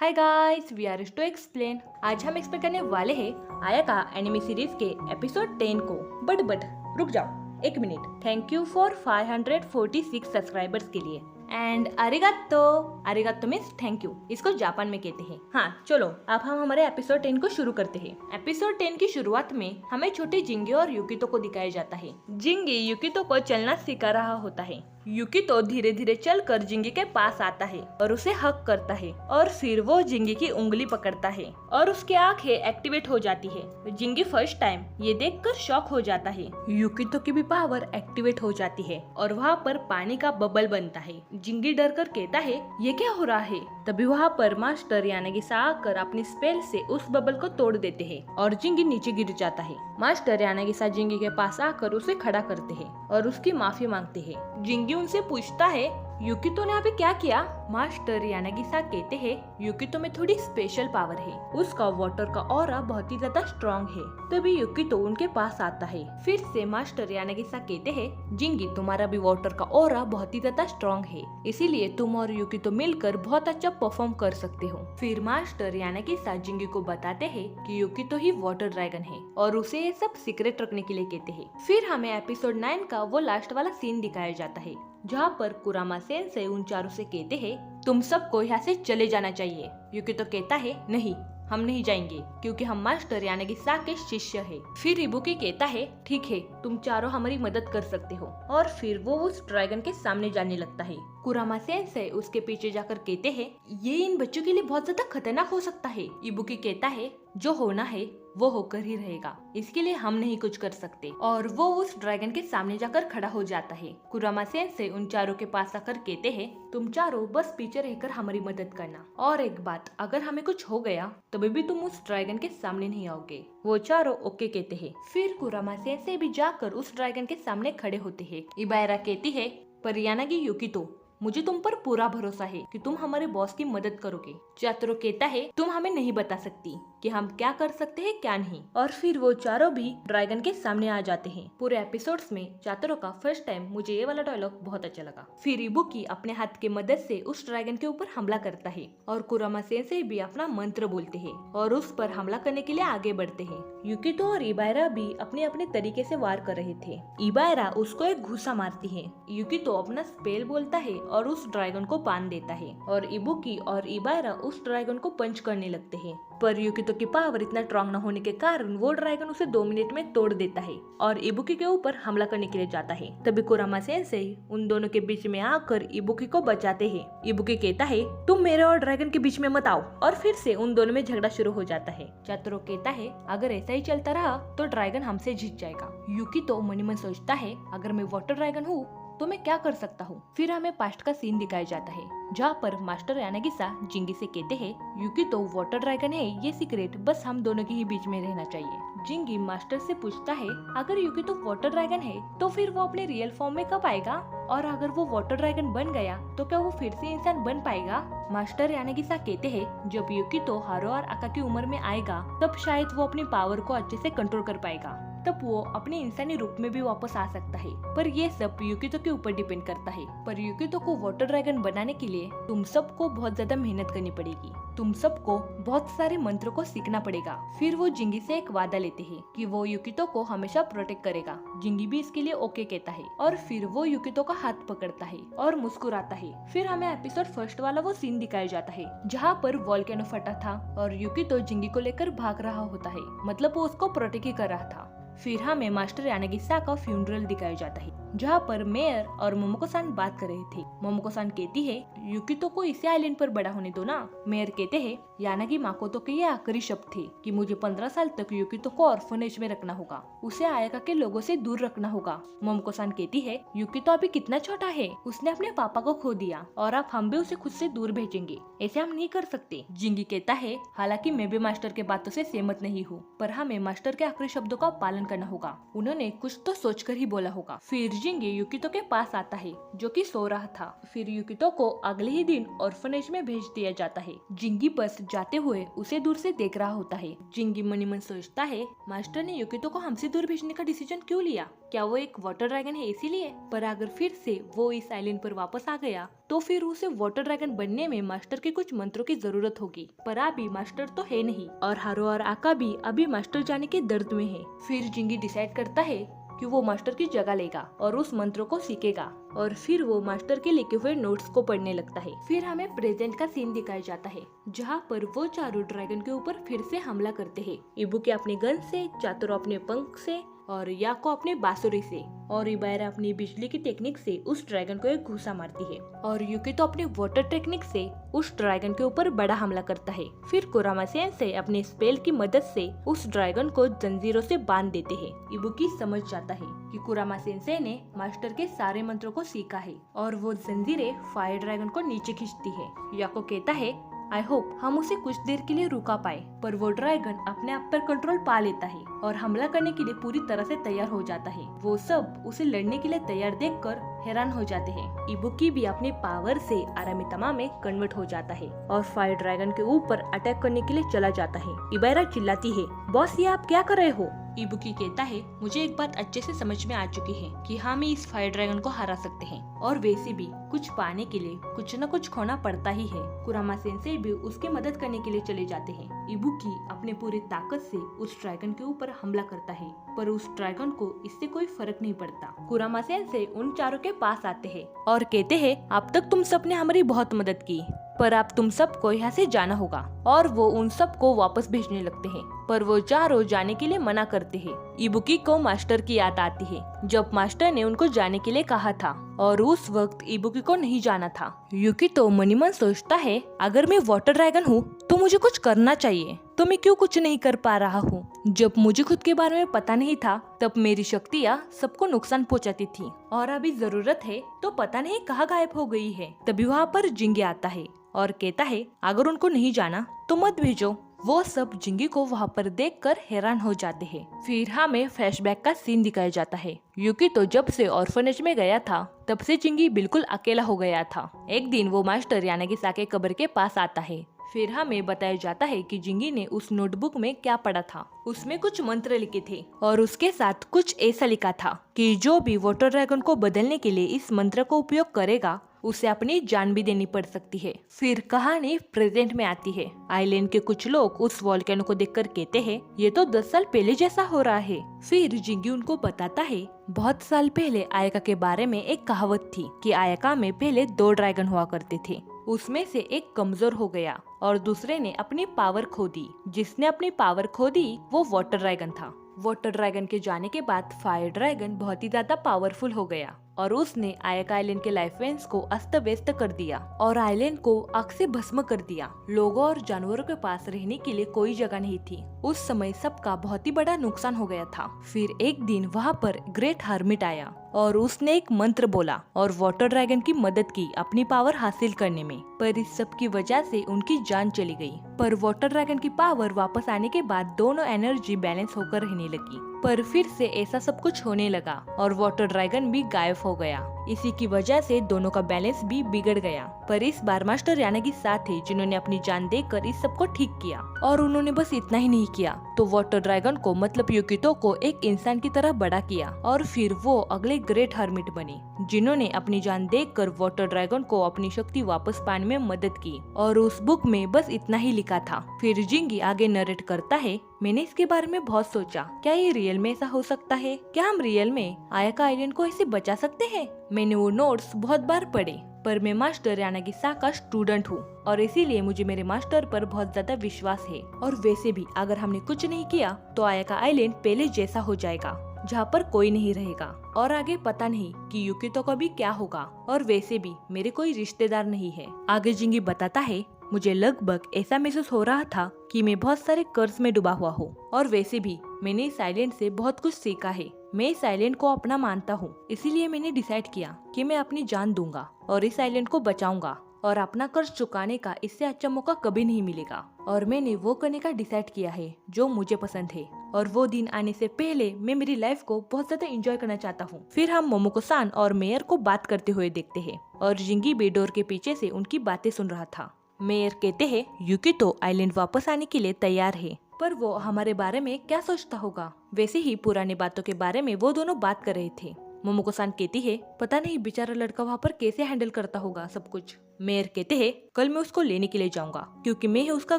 Hi guys, we are to explain. आज हम explain करने वाले हैं आया का एनिमे सीरीज के एपिसोड 10 को। बट रुक जाओ एक minute. Thank you for 546 subscribers के लिए। एंड अरिगातो। अरिगातो मीन्स थैंक यू, इसको जापान में कहते हैं। हाँ चलो अब हम हमारे एपिसोड 10 को शुरू करते हैं। एपिसोड 10 की शुरुआत में हमें छोटे जिंगी और युकितो को दिखाया जाता है। जिंगी युकितो को चलना सिखा रहा होता है। युकितो धीरे धीरे चलकर जिंगी के पास आता है और उसे हक करता है और फिर वो जिंगी की उंगली पकड़ता है और उसकी आंखें एक्टिवेट हो जाती है। जिंगी फर्स्ट टाइम ये देखकर शॉक हो जाता है। युकितो की भी पावर एक्टिवेट हो जाती है और वहाँ पर पानी का बबल बनता है। जिंगी डर कर कहता है ये क्या हो रहा है। तभी वहाँ पर मास्टर यानागिसा आकर अपनी स्पेल से उस बबल को तोड़ देते हैं और जिंगी नीचे गिर जाता है। मास्टर यानागिसा जिंगी के पास आकर उसे खड़ा करते हैं और उसकी माफी मांगते हैं। जिंगी उनसे पूछता है युकितो ने अभी क्या किया। मास्टर यानागिसा कहते हैं युकितो में थोड़ी स्पेशल पावर है, उसका वाटर का ऑरा बहुत ही ज्यादा स्ट्रॉन्ग है। तभी युकितो उनके पास आता है। फिर से मास्टर यानागिसा कहते हैं जिंगी तुम्हारा भी वाटर का ऑरा बहुत ही ज्यादा स्ट्रॉन्ग है, इसीलिए तुम और युकितो मिलकर बहुत अच्छा परफॉर्म कर सकते हो। फिर मास्टर यानागिसा जिंगी को बताते हैं कि युकितो ही वाटर ड्रैगन है और उसे ये सब सीक्रेट रखने के लिए कहते हैं। फिर हमें एपिसोड 9 का वो लास्ट वाला सीन दिखाया जाता है जहाँ पर कुरामा सेंसेई उन चारों से कहते हैं तुम सबको यहाँ से चले जाना चाहिए। युकितो कहता है नहीं, हम नहीं जाएंगे क्योंकि हम मास्टर यानागिसा के शिष्य हैं। फिर इबुकी कहता है ठीक है, तुम चारों हमारी मदद कर सकते हो और फिर वो उस ड्रैगन के सामने जाने लगता है। कुरामा सेंसेई उसके पीछे जाकर कहते हैं ये इन बच्चों के लिए बहुत ज्यादा खतरनाक हो सकता है। इबुकी कहता है जो होना है वो होकर ही रहेगा, इसके लिए हम नहीं कुछ कर सकते। और वो उस ड्रैगन के सामने जाकर खड़ा हो जाता है। कुरामा सेंसेई उन चारों के पास आकर कहते हैं तुम चारों बस पीछे रहकर हमारी मदद करना, और एक बात, अगर हमें कुछ हो गया तभी भी तुम उस ड्रैगन के सामने नहीं आओगे। वो चारों ओके कहते हैं। फिर कुरामा सेंसेई भी जाकर उस ड्रैगन के सामने खड़े होते हैं। इबायरा कहती है पर यानागी युकितो, मुझे तुम पर पूरा भरोसा है कि तुम हमारे बॉस की मदद करोगे। चातुरो कहता है तुम हमें नहीं बता सकती कि हम क्या कर सकते हैं क्या नहीं। और फिर वो चारों भी ड्रैगन के सामने आ जाते हैं। पूरे एपिसोड्स में चातुरो का फर्स्ट टाइम मुझे ये वाला डायलॉग बहुत अच्छा लगा। फिर इबुकी अपने हाथ की मदद से उस ड्रैगन के ऊपर हमला करता है और कुरामा सेंसेई भी अपना मंत्र बोलते हैं और उस पर हमला करने के लिए आगे बढ़ते हैं। युकितो और इबायरा भी अपने अपने तरीके से वार कर रहे थे। इबायरा उसको एक घुसा मारती है, युकितो अपना स्पेल बोलता है और उस ड्रैगन को बांध देता है और इबुकी और इबायरा उस ड्रैगन को पंच करने लगते हैं। पर युकितो की पावर इतना स्ट्रॉन्ग न होने के कारण वो ड्रैगन उसे 2 मिनट में तोड़ देता है और इबुकी के ऊपर हमला करने के लिए जाता है। तभी कुरामा सेंसेई उन दोनों के बीच में आकर इबुकी को बचाते हैं। इबुकी कहता है तुम मेरे और ड्रैगन के बीच में मत आओ, और फिर से उन दोनों में झगड़ा शुरू हो जाता है। चातुरो कहता है अगर ऐसा ही चलता रहा तो ड्रैगन हमसे जीत जाएगा। युकितो मन में सोचता है अगर मैं वाटर ड्रैगन हूँ तो मैं क्या कर सकता हूँ। फिर हमें पास्ट का सीन दिखाया जाता है जहाँ पर मास्टर यानागिसा जिंगी से कहते हैं युकितो वाटर ड्रैगन है, ये सीक्रेट बस हम दोनों के ही बीच में रहना चाहिए। जिंगी मास्टर से पूछता है अगर युकितो वाटर ड्रैगन है तो फिर वो अपने रियल फॉर्म में कब आएगा, और अगर वो वाटर ड्रैगन बन गया तो क्या वो फिर से इंसान बन पाएगा। मास्टर यानागिसा कहते हैं जब युकितो हारो और आका की उम्र में आएगा तब शायद वो अपनी पावर को अच्छे से कंट्रोल कर पाएगा, तब वो अपने इंसानी रूप में भी वापस आ सकता है। पर ये सब युकितो के ऊपर डिपेंड करता है। पर युकितो को वाटर ड्रैगन बनाने के लिए तुम सबको बहुत ज्यादा मेहनत करनी पड़ेगी, तुम सबको बहुत सारे मंत्रों को सीखना पड़ेगा। फिर वो जिंगी से एक वादा लेते हैं कि वो युकितो को हमेशा प्रोटेक्ट करेगा। जिंगी भी इसके लिए ओके कहता है और फिर वो युकितो का हाथ पकड़ता है और मुस्कुराता है। फिर हमें एपिसोड फर्स्ट वाला वो सीन दिखाया जाता है जहाँ पर वोल्केनो फटा था और युकितो जिंगी को लेकर भाग रहा होता है, मतलब वो उसको प्रोटेक्ट ही कर रहा था। फिर हमें मास्टर यानागिसा का फ्यूनरल दिखाया जाता है जहाँ पर मेयर और मोमोको-सान बात कर रहे थे। मोमोको-सान कहती है युकितो को इसी आइलैंड पर बड़ा होने दो ना। मेयर कहते हैं यानागी माकोतो के ये आखिरी शब्द थे कि मुझे 15 साल तक युकितो को ऑर्फनेज में रखना होगा, उसे आयाका के लोगों से दूर रखना होगा। मोमोको-सान कहती है युकितो अभी कितना छोटा है, उसने अपने पापा को खो दिया और अब हम भी उसे खुद से दूर भेजेंगे, ऐसे हम नहीं कर सकते। जिंगी कहता है हालांकि मैं भी मास्टर के बातों से सहमत नहीं हूँ, पर हमें मास्टर के आखिरी शब्दों का पालन करना होगा, उन्होंने कुछ तो सोचकर ही बोला होगा। फिर जिंगी युकितो के पास आता है जो कि सो रहा था। फिर युकितो को अगले ही दिन ऑर्फनेज में भेज दिया जाता है। जिंगी बस जाते हुए उसे दूर से देख रहा होता है। जिंगी मनी मन सोचता है, मास्टर ने युकितो को हमसे दूर भेजने का डिसीजन क्यों लिया? क्या वो एक वाटर ड्रैगन है इसीलिए? पर अगर फिर से वो इस आइलैंड पर वापस आ गया तो फिर उसे वाटर ड्रैगन बनने में मास्टर के कुछ मंत्रों की जरूरत होगी। पर अभी मास्टर तो है नहीं और हारो और आका भी अभी मास्टर जाने के दर्द में है। फिर जिंगी डिसाइड करता है कि वो मास्टर की जगह लेगा और उस मंत्र को सीखेगा और फिर वो मास्टर के लिखे हुए नोट्स को पढ़ने लगता है। फिर हमें प्रेजेंट का सीन दिखाया जाता है जहाँ पर वो चारों ड्रैगन के ऊपर फिर से हमला करते हैं। इबुकी अपने गन से, चातुरो अपने पंख से और याको अपने बांसुरी से और इबायरा अपनी बिजली की टेक्निक से उस ड्रैगन को एक घूसा मारती है और युकितो अपने वाटर टेक्निक से उस ड्रैगन के ऊपर बड़ा हमला करता है। फिर कुरामा सेंसेई अपने स्पेल की मदद से उस ड्रैगन को जंजीरों से बांध देते हैं। इबुकी समझ जाता है कि कुरामा सेंसेई ने मास्टर के सारे मंत्रों को सीखा है और वो जंजीरें फायर ड्रैगन को नीचे खींचती है। याको कहता है, आई होप हम उसे कुछ देर के लिए रुका पाए। पर वो ड्रैगन अपने आप पर कंट्रोल पा लेता है और हमला करने के लिए पूरी तरह से तैयार हो जाता है। वो सब उसे लड़ने के लिए तैयार देखकर हैरान हो जाते हैं। इबुकी भी अपने पावर से आरामितमा में कन्वर्ट हो जाता है और फायर ड्रैगन के ऊपर अटैक करने के लिए चला जाता है। इबायरा चिल्लाती है, बॉस ये आप क्या कर रहे हो? इबुकी कहता है, मुझे एक बात अच्छे से समझ में आ चुकी है कि हम इस फायर ड्रैगन को हरा सकते हैं और वैसे भी कुछ पाने के लिए कुछ न कुछ खोना पड़ता ही है। कुरामा सेंसेई भी उसकी मदद करने के लिए चले जाते हैं। इबुकी अपने पूरी ताकत से उस ड्रैगन के ऊपर हमला करता है पर उस ड्रैगन को इससे कोई फर्क नहीं पड़ता। कुरामा सेंसेई उन चारों के पास आते हैं और कहते हैं, अब तक तुम सबने हमारी बहुत मदद की पर अब तुम सबको यहाँ से जाना होगा और वो उन सबको वापस भेजने लगते हैं। पर वो चारों जाने के लिए मना करते हैं। इबुकी को मास्टर की याद आती है जब मास्टर ने उनको जाने के लिए कहा था और उस वक्त इबुकी को नहीं जाना था। युकितो मनी मन सोचता है, अगर मैं वाटर ड्रैगन हूँ तो मुझे कुछ करना चाहिए, तो मैं क्यों कुछ नहीं कर पा रहा हूँ? जब मुझे खुद के बारे में पता नहीं था तब मेरी शक्तियाँ सबको नुकसान पहुँचाती थी और अभी जरूरत है तो पता नहीं कहाँ गायब हो गई है। तभी वहाँ पर जिंगी आता है और कहता है, अगर उनको नहीं जाना तो मत भेजो। वो सब जिंगी को वहाँ पर देखकर हैरान हो जाते हैं। फिर हमें फ्लैशबैक का सीन दिखाया जाता है। युकितो जब से ऑर्फनेज में गया था तब से जिंगी बिल्कुल अकेला हो गया था। एक दिन वो मास्टर यानागिसा के कब्र के पास आता है। फिर हमें बताया जाता है कि जिंगी ने उस नोटबुक में क्या पढ़ा था। उसमें कुछ मंत्र लिखे थे और उसके साथ कुछ ऐसा लिखा था कि जो भी वाटर ड्रैगन को बदलने के लिए इस मंत्र को उपयोग करेगा उसे अपनी जान भी देनी पड़ सकती है। फिर कहानी प्रेजेंट में आती है। आइलैंड के कुछ लोग उस वॉल्केनो को देखकर कहते हैं, ये तो 10 साल पहले जैसा हो रहा है। फिर जिंगी उनको बताता है, बहुत साल पहले आयका के बारे में एक कहावत थी कि आयका में पहले 2 ड्रैगन हुआ करते थे। उसमें से एक कमजोर हो गया और दूसरे ने अपनी पावर खो दी। जिसने अपनी पावर खो दी वो वाटर ड्रैगन था। वाटर ड्रैगन के जाने के बाद फायर ड्रैगन बहुत ही ज्यादा पावरफुल हो गया और उसने आयका आइलैंड के लाइफ वेंस को अस्त व्यस्त कर दिया और आइलैंड को आग से भस्म कर दिया। लोगों और जानवरों के पास रहने के लिए कोई जगह नहीं थी। उस समय सबका बहुत ही बड़ा नुकसान हो गया था। फिर एक दिन वहाँ पर ग्रेट हर्मिट आया और उसने एक मंत्र बोला और वाटर ड्रैगन की मदद की अपनी पावर हासिल करने में। पर इस सब की वजह से उनकी जान चली गई। पर वाटर ड्रैगन की पावर वापस आने के बाद दोनों एनर्जी बैलेंस होकर रहने लगी। पर फिर से ऐसा सब कुछ होने लगा और वाटर ड्रैगन भी गायब हो गया। इसी की वजह से दोनों का बैलेंस भी बिगड़ गया। पर इस बार मास्टर यानागिसा थे जिन्होंने अपनी जान देकर इस सब को ठीक किया। और उन्होंने बस इतना ही नहीं किया तो वाटर ड्रैगन को मतलब युकितो को एक इंसान की तरह बड़ा किया और फिर वो अगले ग्रेट हर्मिट बने जिन्होंने अपनी जान देकर वाटर ड्रैगन को अपनी शक्ति वापस पाने में मदद की। और उस बुक में बस इतना ही लिखा था। फिर जिंगी आगे नरेट करता है, मैंने इसके बारे में बहुत सोचा, क्या ये रियल में ऐसा हो सकता है? क्या हम रियल में आयका आइलैंड को ऐसे बचा सकते हैं? मैंने वो नोट्स बहुत बार पढ़े पर मैं मास्टर यानागिसा का स्टूडेंट हूँ और इसीलिए मुझे मेरे मास्टर पर बहुत ज्यादा विश्वास है। और वैसे भी अगर हमने कुछ नहीं किया तो आयका आइलैंड पहले जैसा हो जाएगा जहाँ पर कोई नहीं रहेगा और आगे पता नहीं कि युकितो का भी क्या होगा। और वैसे भी मेरे कोई रिश्तेदार नहीं है। आगे जिंगी बताता है, मुझे लगभग ऐसा महसूस हो रहा था कि मैं बहुत सारे कर्ज में डूबा हुआ हूँ और वैसे भी मैंने इस आइलैंड से बहुत कुछ सीखा है। मैं इस आइलैंड को अपना मानता हूँ, इसीलिए मैंने डिसाइड किया कि मैं अपनी जान दूंगा और इस आइलैंड को बचाऊंगा और अपना कर्ज चुकाने का इससे अच्छा मौका कभी नहीं मिलेगा। और मैंने वो करने का डिसाइड किया है जो मुझे पसंद है। और वो दिन आने से पहले मैं मेरी लाइफ को बहुत ज्यादा एंजॉय करना चाहता हूँ। फिर हम मोमोको-सान और मेयर को बात करते हुए देखते हैं और जिंगी भी डोर के पीछे से उनकी बातें सुन रहा था। मेयर कहते हैं यूकितो आइलैंड वापस आने के लिए तैयार है, पर वो हमारे बारे में क्या सोचता होगा। वैसे ही पुरानी बातों के बारे में वो दोनों बात कर रहे थे। मोमोको-सान कहती है पता नहीं बेचारा लड़का वहाँ पर कैसे हैंडल करता होगा सब कुछ। मेयर कहते हैं कल मैं उसको लेने के लिए जाऊंगा क्योंकि मैं उसका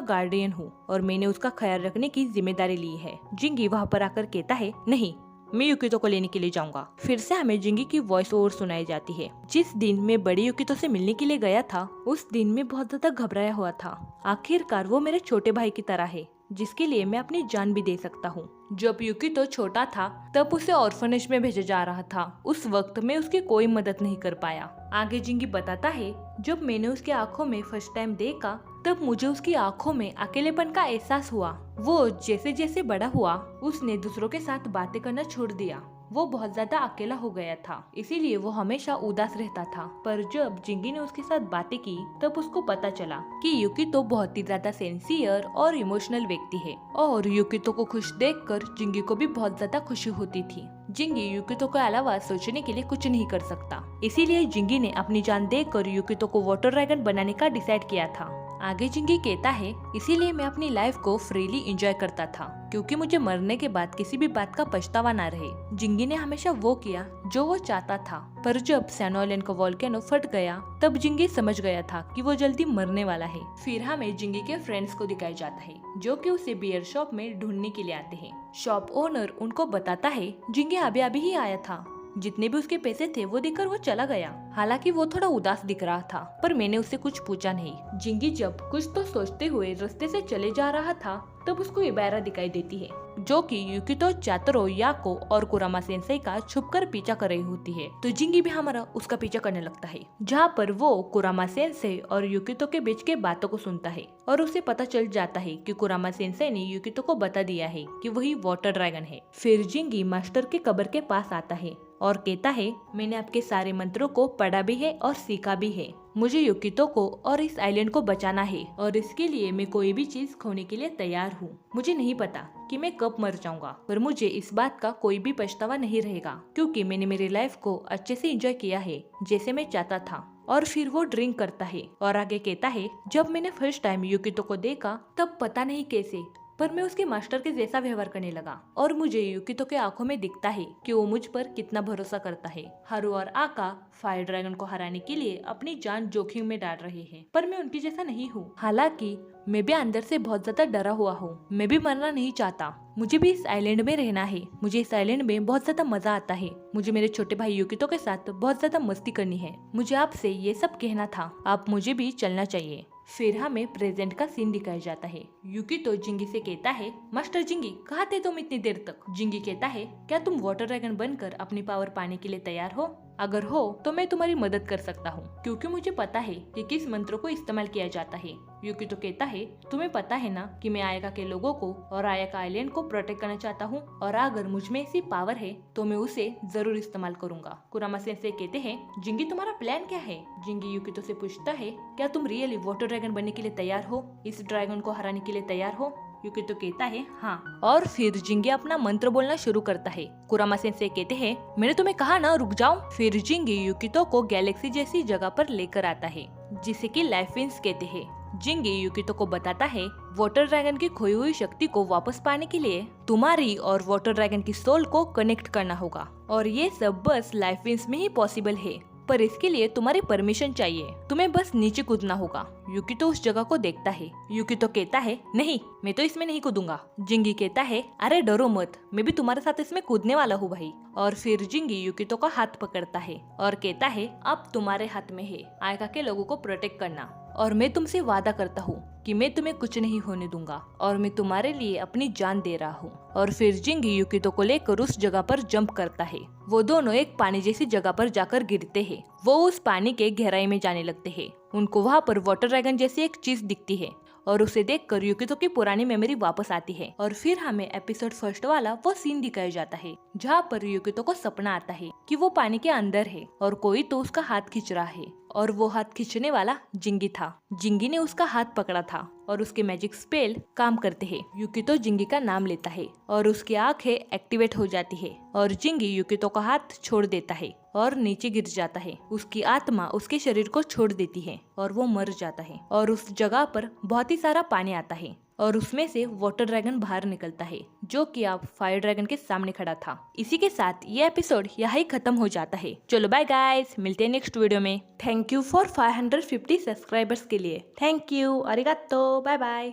गार्डियन हूँ और मैंने उसका ख्याल रखने की जिम्मेदारी ली है। जिंगी वहाँ पर आकर कहता है नहीं, मैं यूकितो को लेने के लिए जाऊंगा। फिर से हमें जिंगी की वॉइस ओवर सुनाई जाती है। जिस दिन मैं बड़ी यूकितो से मिलने के लिए गया था उस दिन मैं बहुत ज्यादा घबराया हुआ था। आखिरकार वो मेरे छोटे भाई की तरह है जिसके लिए मैं अपनी जान भी दे सकता हूँ। जब यूकितो छोटा था तब उसे ऑर्फनेज में भेजा जा रहा था। उस वक्त मैं उसकी कोई मदद नहीं कर पाया। आगे जिंगी बताता है जब मैंने उसकी आंखों में फर्स्ट टाइम देखा तब मुझे उसकी आंखों में अकेलेपन का एहसास हुआ। वो जैसे जैसे बड़ा हुआ उसने दूसरों के साथ बातें करना छोड़ दिया। वो बहुत ज्यादा अकेला हो गया था, इसीलिए वो हमेशा उदास रहता था। पर जब जिंगी ने उसके साथ बातें की तब उसको पता चला कि यूकितो बहुत ही ज्यादा सिंसियर और इमोशनल व्यक्ति है और यूकितो को खुश देखकर जिंगी को भी बहुत ज्यादा खुशी होती थी। जिंगी यूकितो के अलावा सोचने के लिए कुछ नहीं कर सकता, इसीलिए जिंगी ने अपनी जान देकर यूकितो को वाटर ड्रैगन बनाने का डिसाइड किया था। आगे जिंगी कहता है इसीलिए मैं अपनी लाइफ को फ्रीली एंजॉय करता था क्योंकि मुझे मरने के बाद किसी भी बात का पछतावा ना रहे। जिंगी ने हमेशा वो किया जो वो चाहता था, पर जब सैनो आइलैंड का वोल्केनो फट गया तब जिंगी समझ गया था कि वो जल्दी मरने वाला है। फिर हमें जिंगी के फ्रेंड्स को दिखाया जाता है जो कि उसे बियर शॉप में ढूंढने के लिए आते हैं। शॉप ओनर उनको बताता है जिंगी अभी अभी ही आया था, जितने भी उसके पैसे थे वो देकर वो चला गया। हालांकि वो थोड़ा उदास दिख रहा था पर मैंने उससे कुछ पूछा नहीं। जिंगी जब कुछ तो सोचते हुए रास्ते से चले जा रहा था तब उसको इबारा दिखाई देती है जो कि यूकितो, चातरो, याको और कुरामा सेंसेई का छुपकर पीछा कर रही होती है। तो जिंगी भी हमारा उसका पीछा करने लगता है, जहाँ पर वो कुरामा सेंसेई और यूकितो के बीच के बातों को सुनता है और उसे पता चल जाता है कि कुरामा सेंसेई ने यूकितो को बता दिया है कि वही वाटर ड्रैगन है। फिर जिंगी मास्टर के कब्र के पास आता है और कहता है मैंने आपके सारे मंत्रों को पढ़ा भी है और सीखा भी है। मुझे यूकितो को और इस आइलैंड को बचाना है और इसके लिए मैं कोई भी चीज खोने के लिए तैयार हूँ। मुझे नहीं पता कि मैं कब मर जाऊंगा, पर मुझे इस बात का कोई भी पछतावा नहीं रहेगा क्योंकि मैंने मेरी लाइफ को अच्छे से एंजॉय किया है जैसे मैं चाहता था। और फिर वो ड्रिंक करता है और आगे कहता है जब मैंने फर्स्ट टाइम यूकितो को देखा तब पता नहीं कैसे पर मैं उसके मास्टर के जैसा व्यवहार करने लगा और मुझे यूकितो के आंखों में दिखता है कि वो मुझ पर कितना भरोसा करता है। हारू और आका फायर ड्रैगन को हराने के लिए अपनी जान जोखिम में डाल रहे हैं, पर मैं उनकी जैसा नहीं हूँ। हालांकि मैं भी अंदर से बहुत ज्यादा डरा हुआ हूँ। मैं भी मरना नहीं चाहता, मुझे भी इस आइलैंड में रहना है। मुझे इस आइलैंड में बहुत ज्यादा मजा आता है। मुझे मेरे छोटे भाई यूकितो के साथ बहुत ज्यादा मस्ती करनी है। मुझे आपसे ये सब कहना था, आप मुझे भी चलना चाहिए। फिर हमें प्रेजेंट का सीन दिखाया जाता है। यूकितो जिंगी से कहता है मास्टर जिंगी कहाँ थे तुम इतनी देर तक? जिंगी कहता है क्या तुम वाटर ड्रैगन बनकर अपनी पावर पाने के लिए तैयार हो? अगर हो तो मैं तुम्हारी मदद कर सकता हूँ क्योंकि मुझे पता है कि किस मंत्रों को इस्तेमाल किया जाता है। यूकितो कहता है तुम्हें पता है ना कि मैं आयका के लोगों को और आयका आइलैंड को प्रोटेक्ट करना चाहता हूँ और अगर मुझ में ऐसी पावर है तो मैं उसे जरूर इस्तेमाल करूंगा। कुरामा सेंसेई कहते हैं जिंगी तुम्हारा प्लान क्या है? जिंगी यूकितो से पूछता है क्या तुम रियली वाटर ड्रैगन बनने के लिए तैयार हो? इस ड्रैगन को हराने के लिए तैयार हो? यूकितो कहता है हाँ, और फिर जिंगी अपना मंत्र बोलना शुरू करता है। कुरामा सेंसेई कहते हैं मैंने तुम्हें कहा ना रुक जाओ। फिर जिंगी यूकितो को गैलेक्सी जैसी जगह पर लेकर आता है जिसे कि लाइफिन्स कहते हैं। जिंगी यूकितो को बताता है वाटर ड्रैगन की खोई हुई शक्ति को वापस पाने के लिए तुम्हारी और वाटर ड्रैगन की सोल को कनेक्ट करना होगा और ये सब बस लाइफिन्स में ही पॉसिबल है, पर इसके लिए तुम्हारी परमिशन चाहिए। तुम्हें बस नीचे कूदना होगा। यूकितो उस जगह को देखता है। यूकितो कहता है नहीं, मैं तो इसमें नहीं कूदूंगा। जिंगी कहता है अरे डरो मत, मैं भी तुम्हारे साथ इसमें कूदने वाला हूँ भाई। और फिर जिंगी यूकितो का हाथ पकड़ता है और कहता है अब तुम्हारे हाथ में है आयका के लोगों को प्रोटेक्ट करना और मैं तुमसे वादा करता हूँ कि मैं तुम्हें कुछ नहीं होने दूंगा और मैं तुम्हारे लिए अपनी जान दे रहा हूँ। और फिर जिंगी यूकितो को लेकर उस जगह पर जंप करता है। वो दोनों एक पानी जैसी जगह पर जाकर गिरते हैं। वो उस पानी के गहराई में जाने लगते हैं। उनको वहाँ पर वाटर ड्रैगन जैसी एक चीज दिखती है और उसे देखकर यूकितो की पुरानी मेमोरी वापस आती है। और फिर हमें एपिसोड फर्स्ट वाला वो सीन दिखाया जाता है जहाँ पर यूकितो को सपना आता है कि वो पानी के अंदर है और कोई तो उसका हाथ खींच रहा है और वो हाथ खींचने वाला जिंगी था। जिंगी ने उसका हाथ पकड़ा था और उसके मैजिक स्पेल काम करते हैं। युकितो जिंगी का नाम लेता है और उसकी आंखें एक्टिवेट हो जाती है और जिंगी युकितो का हाथ छोड़ देता है और नीचे गिर जाता है। उसकी आत्मा उसके शरीर को छोड़ देती है और वो मर जाता है और उस जगह पर बहुत ही सारा पानी आता है और उसमें से वाटर ड्रैगन बाहर निकलता है जो कि अब फायर ड्रैगन के सामने खड़ा था। इसी के साथ ये एपिसोड यहाँ ही खत्म हो जाता है। चलो बाय गाइस, मिलते हैं नेक्स्ट वीडियो में। थैंक यू फॉर 550 सब्सक्राइबर्स के लिए। थैंक यू, अरिगातो, बाय बाय।